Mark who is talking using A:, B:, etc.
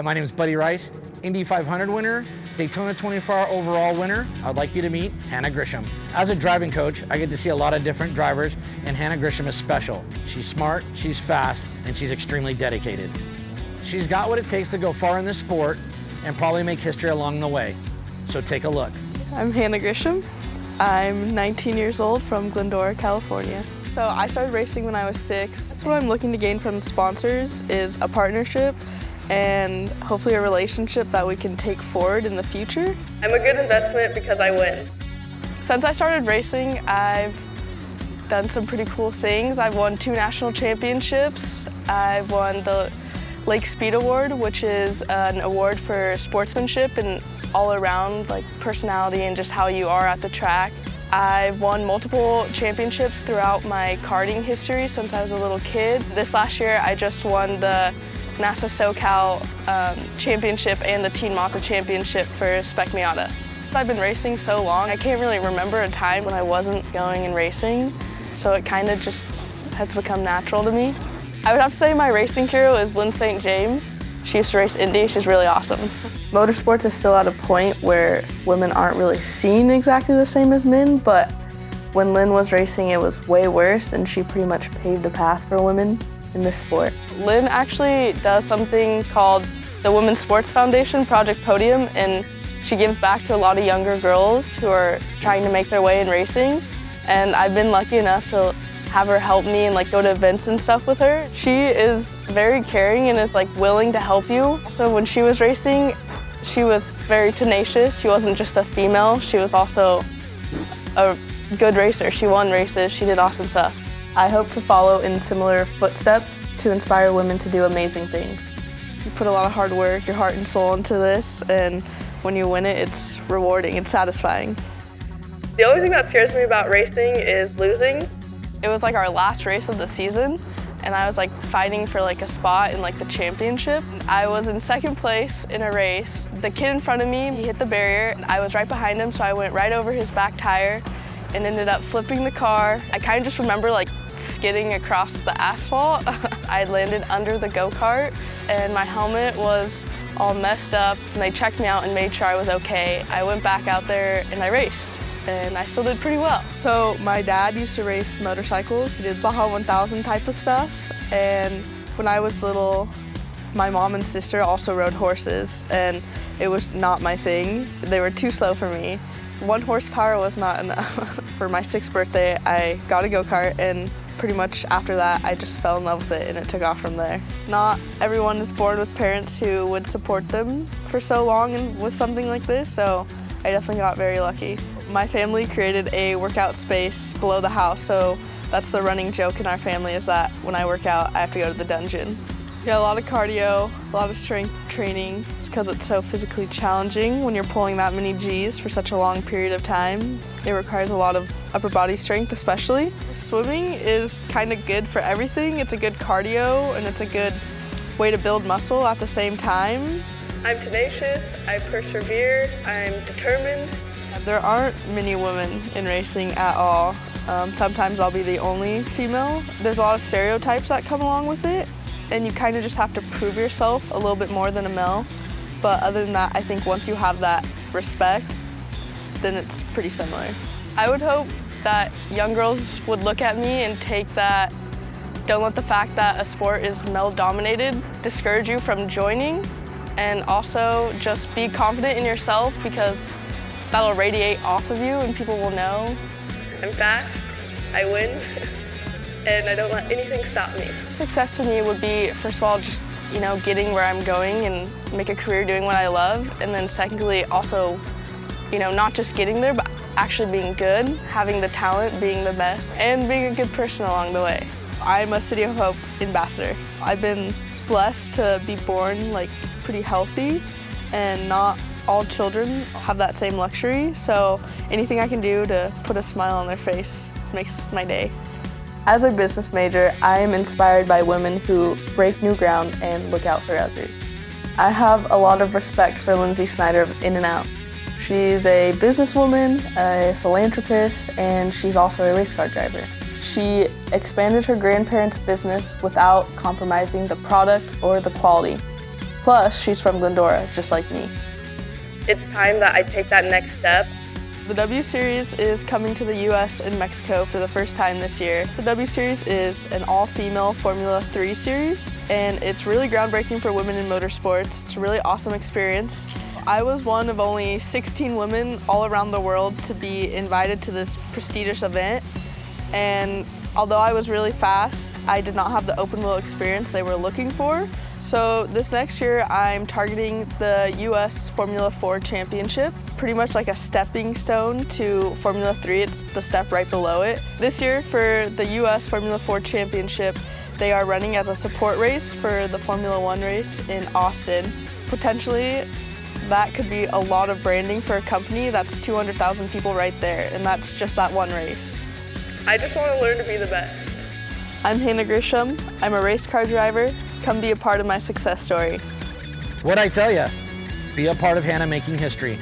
A: Hi, my name is Buddy Rice, Indy 500 winner, Daytona 24-hour overall winner. I'd like you to meet Hannah Grisham. As a driving coach, I get to see a lot of different drivers, and Hannah Grisham is special. She's smart, she's fast, and she's extremely dedicated. She's got what it takes to go far in this sport and probably make history along the way. So take a look.
B: I'm Hannah Grisham. I'm 19 years old from Glendora, California. So I started racing when I was 6. So what I'm looking to gain from sponsors is a partnership and hopefully a relationship that we can take forward in the future.
C: I'm a good investment because I win.
B: Since I started racing, I've done some pretty cool things. I've won 2 national championships. I've won the Lake Speed Award, which is an award for sportsmanship and all around like personality and just how you are at the track. I've won multiple championships throughout my karting history since I was a little kid. This last year, I just won the NASA SoCal championship and the Teen Mazda championship for Spec Miata. I've been racing so long, I can't really remember a time when I wasn't going and racing, so it kind of just has become natural to me. I would have to say my racing hero is Lynn St. James. She used to race Indy, she's really awesome. Motorsports is still at a point where women aren't really seen exactly the same as men, but when Lynn was racing, it was way worse, and she pretty much paved a path for women in this sport. Lynn actually does something called the Women's Sports Foundation, Project Podium, and she gives back to a lot of younger girls who are trying to make their way in racing. And I've been lucky enough to have her help me and like go to events and stuff with her. She is very caring and is like willing to help you. So when she was racing, she was very tenacious. She wasn't just a female, she was also a good racer. She won races, she did awesome stuff. I hope to follow in similar footsteps to inspire women to do amazing things. You put a lot of hard work, your heart and soul into this, and when you win it, it's rewarding, it's satisfying.
C: The only thing that scares me about racing is losing.
B: It was like our last race of the season, and I was like fighting for like a spot in like the championship. I was in second place in a race. The kid in front of me, he hit the barrier. I was right behind him, so I went right over his back tire and ended up flipping the car. I kind of just remember like skidding across the asphalt. I landed under the go-kart and my helmet was all messed up, and they checked me out and made sure I was okay. I went back out there and I raced, and I still did pretty well. So my dad used to race motorcycles. He did Baja 1000 type of stuff, and when I was little, my mom and sister also rode horses, and it was not my thing. They were too slow for me. 1 horsepower was not enough. For my 6th birthday, I got a go-kart, and pretty much after that, I just fell in love with it, and it took off from there. Not everyone is born with parents who would support them for so long and with something like this, so I definitely got very lucky. My family created a workout space below the house, so that's the running joke in our family, is that when I work out, I have to go to the dungeon. Yeah, a lot of cardio, a lot of strength training, just because it's so physically challenging when you're pulling that many G's for such a long period of time. It requires a lot of upper body strength especially. Swimming is kind of good for everything. It's a good cardio and it's a good way to build muscle at the same time.
C: I'm tenacious, I persevere, I'm determined.
B: There aren't many women in racing at all. Sometimes I'll be the only female. There's a lot of stereotypes that come along with it, and you kind of just have to prove yourself a little bit more than a male. But other than that, I think once you have that respect, then it's pretty similar. I would hope that young girls would look at me and take that, don't let the fact that a sport is male-dominated discourage you from joining, and also just be confident in yourself, because that'll radiate off of you and people will know.
C: I'm fast, I win, and I don't let anything stop me.
B: Success to me would be, first of all, just getting where I'm going and make a career doing what I love, and then secondly, also, not just getting there, but actually being good, having the talent, being the best, and being a good person along the way. I'm a City of Hope ambassador. I've been blessed to be born pretty healthy, and not all children have that same luxury, so anything I can do to put a smile on their face makes my day. As a business major, I am inspired by women who break new ground and look out for others. I have a lot of respect for Lindsay Snyder of In-N-Out. She's a businesswoman, a philanthropist, and she's also a race car driver. She expanded her grandparents' business without compromising the product or the quality. Plus, she's from Glendora, just like me.
C: It's time that I take that next step.
B: The W Series is coming to the US and Mexico for the first time this year. The W Series is an all-female Formula 3 series, and it's really groundbreaking for women in motorsports. It's a really awesome experience. I was one of only 16 women all around the world to be invited to this prestigious event, and although I was really fast, I did not have the open wheel experience they were looking for. So this next year, I'm targeting the US Formula 4 Championship, pretty much like a stepping stone to Formula 3. It's the step right below it. This year for the US Formula 4 Championship, they are running as a support race for the Formula 1 race in Austin. Potentially, that could be a lot of branding for a company. That's 200,000 people right there, and that's just that one race.
C: I just want to learn to be the best.
B: I'm Hannah Grisham. I'm a race car driver. Come be a part of my success story.
A: What'd I tell ya? Be a part of Hannah making history.